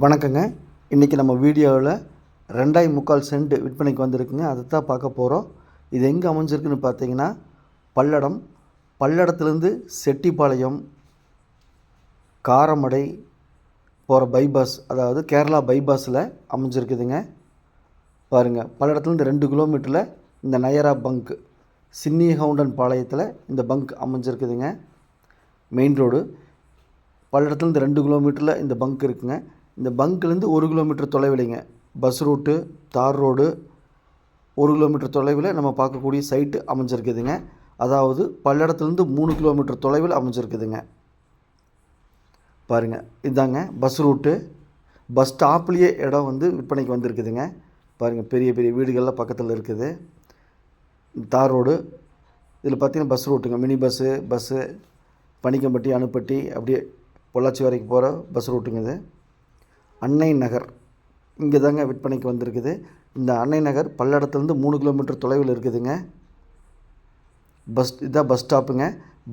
வணக்கங்க. இன்றைக்கி நம்ம வீடியோவில் 2.25 சென்ட் விற்பனைக்கு வந்திருக்குங்க. அதை தான் பார்க்க போகிறோம். இது எங்கே அமைஞ்சிருக்குன்னு பார்த்தீங்கன்னா பல்லடம். பல்லடத்துலேருந்து செட்டிப்பாளையம் காரமடை போகிற பைபாஸ், அதாவது கேரளா பைபாஸில் அமைஞ்சிருக்குதுங்க. பாருங்கள், பல்லடத்துலேருந்து 2 கிலோமீட்டரில் இந்த நயரா பங்க் சின்னிஹவுண்டன் பாளையத்தில் இந்த பங்க் அமைஞ்சிருக்குதுங்க. Main road. பல்லடத்துலேருந்து 2 கிலோமீட்டரில் இந்த பங்க் இருக்குங்க. இந்த பங்க்லேருந்து 1 கிலோமீட்டர் தொலைவில்லைங்க. பஸ் ரூட்டு, தார் ரோடு 1 கிலோமீட்டர் தொலைவில் நம்ம பார்க்கக்கூடிய சைட்டு அமைஞ்சிருக்குதுங்க. அதாவது பல்லடத்துலேருந்து 3 கிலோமீட்டர் தொலைவில் அமைஞ்சிருக்குதுங்க. பாருங்கள், இதாங்க பஸ் ரூட்டு. பஸ் ஸ்டாப்லேயே இடம் விற்பனைக்கு வந்திருக்குதுங்க. பாருங்கள், பெரிய பெரிய வீடுகள்லாம் பக்கத்தில் இருக்குது. தார் ரோடு. இதில் பார்த்திங்கன்னா bus ரூட்டுங்க. Mini bus Panikkampatti, Anuppatti, அப்படியே பொள்ளாச்சி வரைக்கும் போகிற பஸ் ரூட்டுங்க. இது அன்னை நகர் இங்கே தாங்க விற்பனைக்கு வந்திருக்குது. இந்த அன்னை நகர் பல்லடத்துலேருந்து 3 கிலோமீட்டர் தொலைவில் இருக்குதுங்க. இதான் பஸ் ஸ்டாப்புங்க.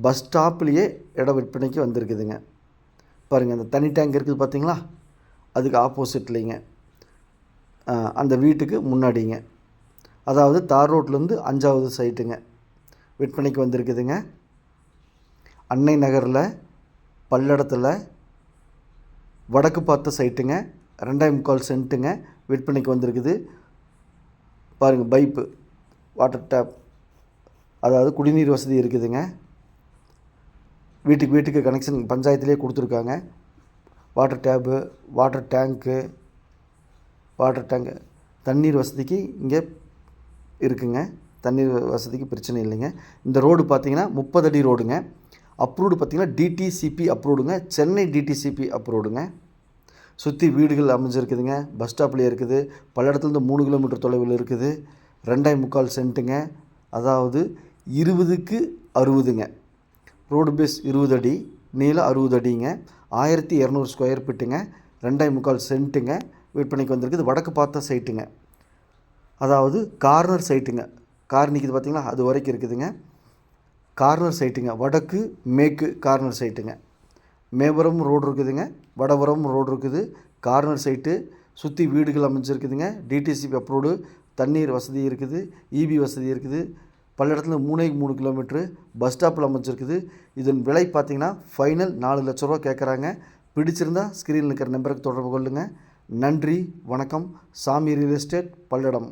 பஸ் ஸ்டாப்லேயே இடம் விற்பனைக்கு வந்திருக்குதுங்க. பாருங்கள், அந்த தனி டேங்க் இருக்குது பார்த்தீங்களா, அதுக்கு ஆப்போசிட்லிங்க, அந்த வீட்டுக்கு முன்னாடிங்க. அதாவது தார் ரோட்லேருந்து 5வது சைட்டுங்க விற்பனைக்கு வந்திருக்குதுங்க. அன்னை நகரில் பல்லடத்தில் வடக்கு பார்த்த சைட்டுங்க. 2.25 சென்ட்டுங்க விற்பனைக்கு வந்திருக்குது. பாருங்கள், பைப்பு, வாட்டர் டேப், அதாவது குடிநீர் வசதி இருக்குதுங்க. வீட்டுக்கு வீட்டுக்கு கனெக்ஷன் பஞ்சாயத்துலேயே கொடுத்துருக்காங்க. வாட்டர் டேப்பு, வாட்டர் டேங்க்கு, தண்ணீர் வசதிக்கு இங்கே இருக்குங்க. தண்ணீர் வசதிக்கு பிரச்சனை இல்லைங்க. இந்த ரோடு பார்த்திங்கன்னா 30 அடி ரோடுங்க. அப்ரூவ்டு பார்த்திங்கன்னா டிடிசிபி அப்ரூவ்டுங்க. சென்னை டிடிசிபி அப்ரூவ்டுங்க. சுற்றி வீடுகள் அமைஞ்சிருக்குதுங்க. பஸ் ஸ்டாப்லேயே இருக்குது. பல்லடத்துலேருந்து 3 கிலோமீட்டர் தொலைவில் இருக்குது. 2.25 சென்ட்டுங்க. அதாவது 20க்கு 60ங்க. ரோடு பேஸ் 20 அடி, நீளம் 60 அடிங்க. 1200 ஸ்கொயர் ஃபீட்டுங்க. 2.25 சென்ட்டுங்க விற்பனைக்கு வந்திருக்குது. வடக்கு பார்த்த சைட்டுங்க, அதாவது கார்னர் சைட்டுங்க. கார் நிற்கிது பார்த்திங்களா, அது வரைக்கும் இருக்குதுங்க. கார்னர் சைட்டுங்க, வடக்கு மேற்கு கார்னர் சைட்டுங்க. மேபுரம் ரோடு இருக்குதுங்க, வடபுரம் ரோடு இருக்குது. கார்னர் சைட்டு, சுற்றி வீடுகள் அமைஞ்சிருக்குதுங்க. DTCP approved. தண்ணீர் வசதி இருக்குது, இபி வசதி இருக்குது. பல்லடத்துல 3 கிலோமீட்ரு பஸ் ஸ்டாப்பில் அமைஞ்சிருக்குது. இதன் விலை பார்த்திங்கன்னா ஃபைனல் 4 லட்ச ரூபா கேட்குறாங்க. பிடிச்சிருந்தால் ஸ்க்ரீனில் இருக்கிற நம்பருக்கு தொடர்பு கொள்ளுங்கள். நன்றி, வணக்கம். சாமி ரியல் எஸ்டேட், பல்லடம்.